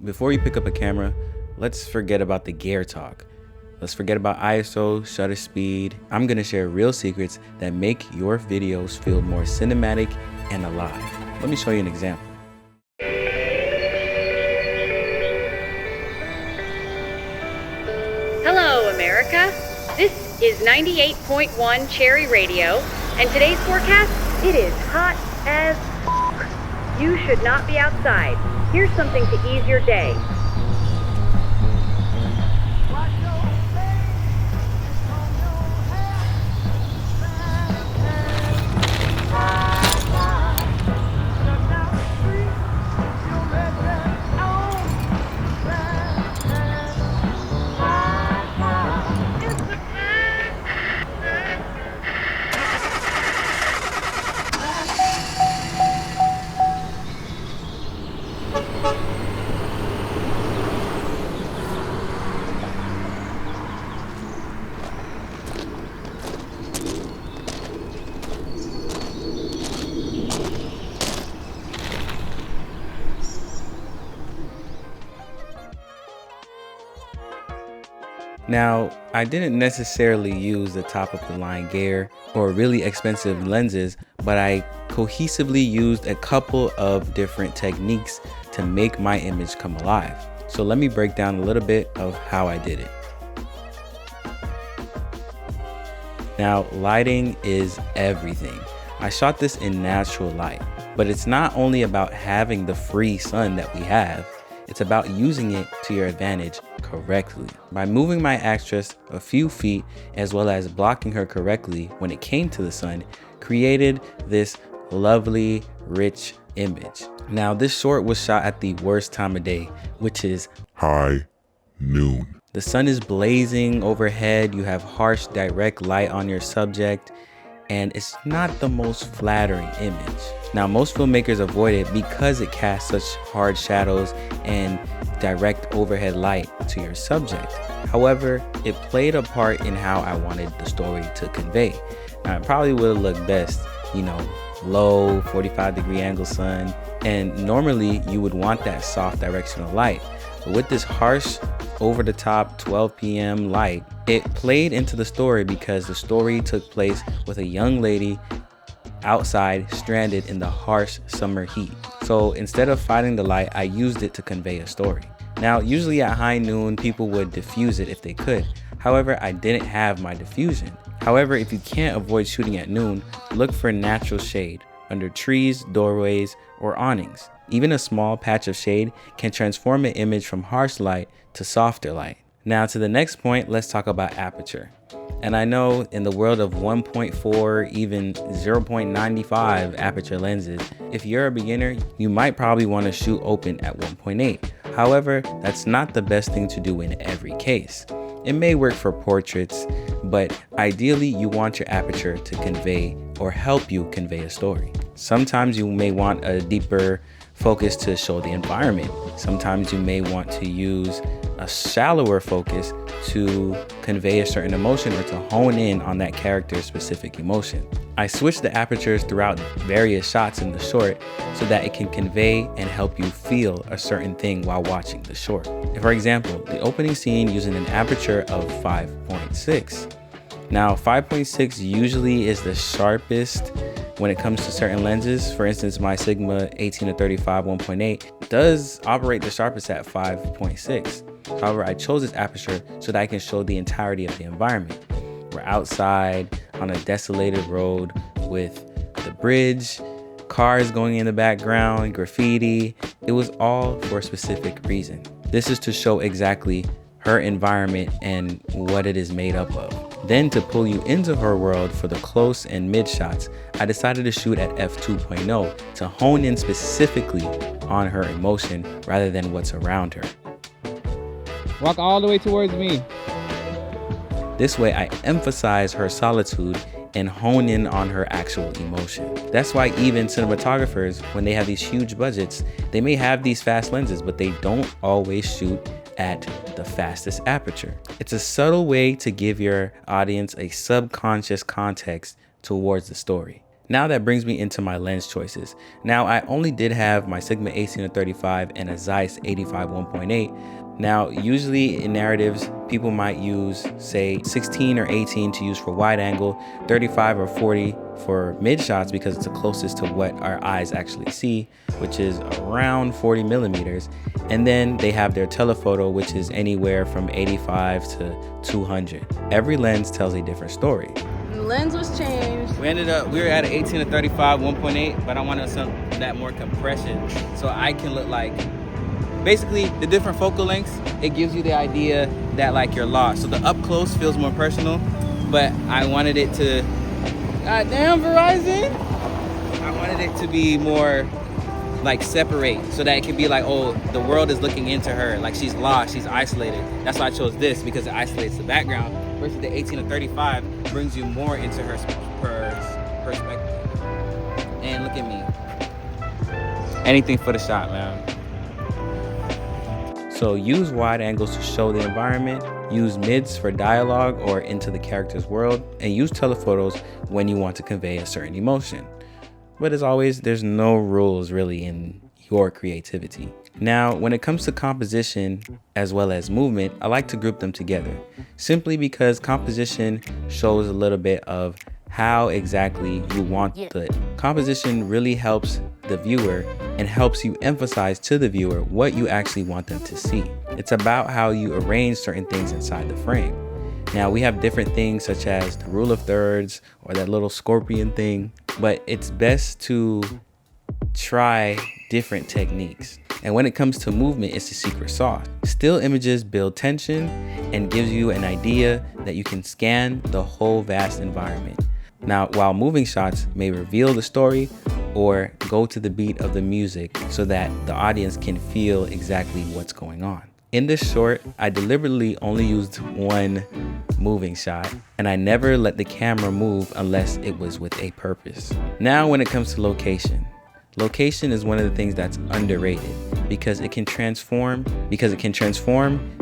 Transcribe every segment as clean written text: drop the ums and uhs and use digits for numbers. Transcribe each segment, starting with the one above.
Before you pick up a camera, let's forget about the gear talk. Let's forget about ISO, shutter speed. I'm gonna share real secrets that make your videos feel more cinematic and alive. Let me show you an example. Hello, America. This is 98.1 Cherry Radio, and today's forecast, it is hot as f***. You should not be outside. Here's something to ease your day. Now, I didn't necessarily use the top of the line gear or really expensive lenses, but I cohesively used a couple of different techniques to make my image come alive. So let me break down a little bit of how I did it. Now, lighting is everything. I shot this in natural light, but it's not only about having the free sun that we have, it's about using it to your advantage correctly. By moving my actress a few feet as well as blocking her correctly when it came to the sun, created this lovely, rich image. Now, this short was shot at the worst time of day, which is high noon. The sun is blazing overhead, you have harsh, direct light on your subject, and it's not the most flattering image. Now, most filmmakers avoid it because it casts such hard shadows and direct overhead light to your subject. However, it played a part in how I wanted the story to convey. Now, it probably would have looked best, low 45-degree angle sun, and normally you would want that soft directional light. But with this harsh, over-the-top 12 p.m. light, it played into the story because the story took place with a young lady outside stranded in the harsh summer heat. So instead of fighting the light, I used it to convey a story. Now, usually at high noon, people would diffuse it if they could. However, I didn't have my diffusion. However, if you can't avoid shooting at noon, look for natural shade under trees, doorways, or awnings. Even a small patch of shade can transform an image from harsh light to softer light. Now to the next point, let's talk about aperture. And I know in the world of 1.4, even 0.95 aperture lenses, if you're a beginner, you might probably want to shoot open at 1.8. However, that's not the best thing to do in every case. It may work for portraits, but ideally you want your aperture to convey or help you convey a story. Sometimes you may want a deeper focus to show the environment. Sometimes you may want to use a shallower focus to convey a certain emotion or to hone in on that character's specific emotion. I switched the apertures throughout various shots in the short so that it can convey and help you feel a certain thing while watching the short. For example, the opening scene using an aperture of 5.6. Now, 5.6 usually is the sharpest when it comes to certain lenses. For instance, my Sigma 18-35 1.8 does operate the sharpest at 5.6. However, I chose this aperture so that I can show the entirety of the environment. We're outside on a desolated road with the bridge, cars going in the background, graffiti. It was all for a specific reason. This is to show exactly her environment and what it is made up of. Then to pull you into her world for the close and mid shots, I decided to shoot at f2.0 to hone in specifically on her emotion rather than what's around her. Walk all the way towards me. This way I emphasize her solitude and hone in on her actual emotion. That's why even cinematographers, when they have these huge budgets, they may have these fast lenses, but they don't always shoot at the fastest aperture. It's a subtle way to give your audience a subconscious context towards the story. Now that brings me into my lens choices. Now I only did have my Sigma 18-35 and a Zeiss 85 1.8. Now usually in narratives, people might use say 16 or 18 to use for wide angle, 35 or 40 for mid shots because it's the closest to what our eyes actually see, which is around 40 millimeters. And then they have their telephoto, which is anywhere from 85 to 200. Every lens tells a different story. The lens was changed. We were at an 18-35 1.8, but I wanted that more compression so I can look like, basically the different focal lengths, it gives you the idea that like you're lost. So the up close feels more personal, but I wanted it to, goddamn Verizon, I wanted it to be more like separate so that it can be like, oh, the world is looking into her, like she's lost, she's isolated. That's why I chose this, because it isolates the background, versus the 18-35 brings you more into her perspective. And look at me, anything for the shot, man. So use wide angles to show the environment, use mids for dialogue or into the character's world, and use telephotos when you want to convey a certain emotion. But as always, there's no rules really in your creativity. Now, when it comes to composition as well as movement, I like to group them together, simply because composition shows a little bit of how exactly you want it. Composition really helps the viewer and helps you emphasize to the viewer what you actually want them to see. It's about how you arrange certain things inside the frame. Now we have different things such as the rule of thirds or that little scorpion thing, but it's best to try different techniques. And when it comes to movement, it's the secret sauce. Still images build tension and gives you an idea that you can scan the whole vast environment. Now, while moving shots may reveal the story or go to the beat of the music so that the audience can feel exactly what's going on. In this short, I deliberately only used one moving shot, and I never let the camera move unless it was with a purpose. Now, when it comes to location, location is one of the things that's underrated because it can transform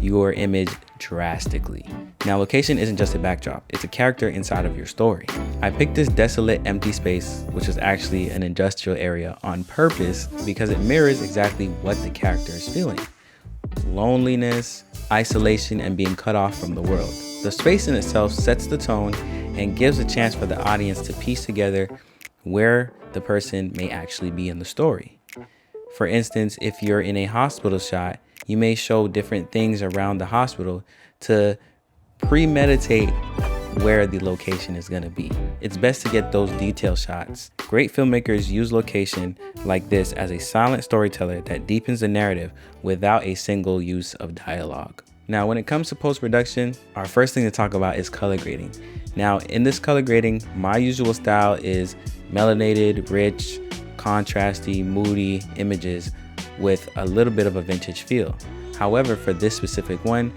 your image drastically. Now, location isn't just a backdrop, it's a character inside of your story. I picked this desolate empty space, which is actually an industrial area, on purpose because it mirrors exactly what the character is feeling. Loneliness, isolation, and being cut off from the world. The space in itself sets the tone and gives a chance for the audience to piece together where the person may actually be in the story. For instance, if you're in a hospital shot, you may show different things around the hospital to premeditate where the location is going to be. It's best to get those detail shots. Great filmmakers use location like this as a silent storyteller that deepens the narrative without a single use of dialogue. Now, when it comes to post-production, our first thing to talk about is color grading. Now, in this color grading, my usual style is melanated, rich, contrasty, moody images with a little bit of a vintage feel. However, for this specific one,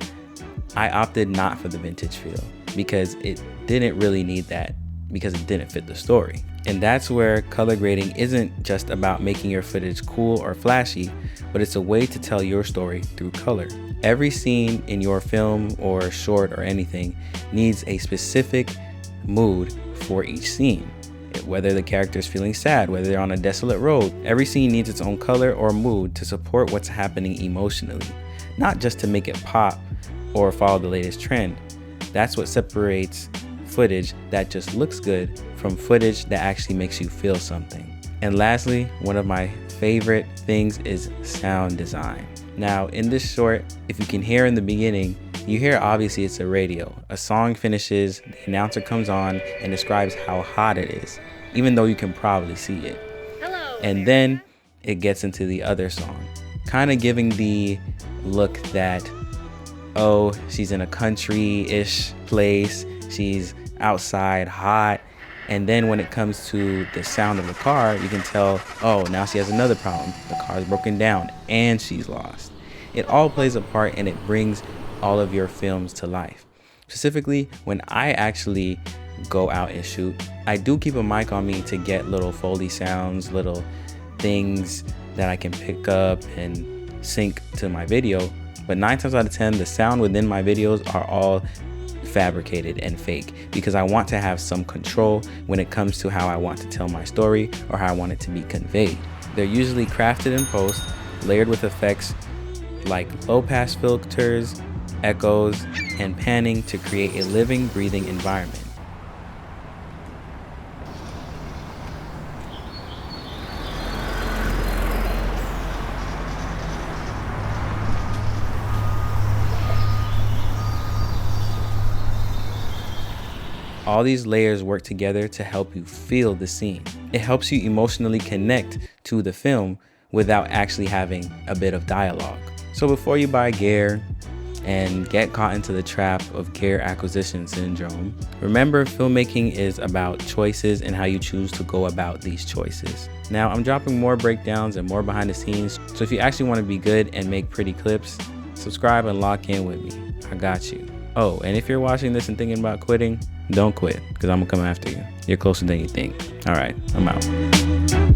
I opted not for the vintage feel because it didn't really need that, because it didn't fit the story. And that's where color grading isn't just about making your footage cool or flashy, but it's a way to tell your story through color. Every scene in your film or short or anything needs a specific mood for each scene. Whether the character is feeling sad, whether they're on a desolate road, every scene needs its own color or mood to support what's happening emotionally, not just to make it pop or follow the latest trend. That's what separates footage that just looks good from footage that actually makes you feel something. And lastly, one of my favorite things is sound design. Now, in this short, if you can hear in the beginning, you hear obviously it's a radio. A song finishes, the announcer comes on and describes how hot it is, even though you can probably see it. Hello. And then it gets into the other song, kind of giving the look that, oh, she's in a country-ish place, she's outside hot. And then when it comes to the sound of the car, you can tell, oh, now she has another problem. The car's broken down and she's lost. It all plays a part and it brings all of your films to life. Specifically, when I actually go out and shoot, I do keep a mic on me to get little Foley sounds, little things that I can pick up and sync to my video. But 9 times out of 10, the sound within my videos are all fabricated and fake, because I want to have some control when it comes to how I want to tell my story or how I want it to be conveyed. They're usually crafted in post, layered with effects like low pass filters, echoes, and panning to create a living, breathing environment. All these layers work together to help you feel the scene. It helps you emotionally connect to the film without actually having a bit of dialogue. So before you buy gear and get caught into the trap of gear acquisition syndrome, remember filmmaking is about choices and how you choose to go about these choices. Now, I'm dropping more breakdowns and more behind the scenes, so if you actually want to be good and make pretty clips, subscribe and lock in with me. I got you. Oh, and if you're watching this and thinking about quitting, don't quit, because I'm gonna come after you. You're closer than you think. All right, I'm out.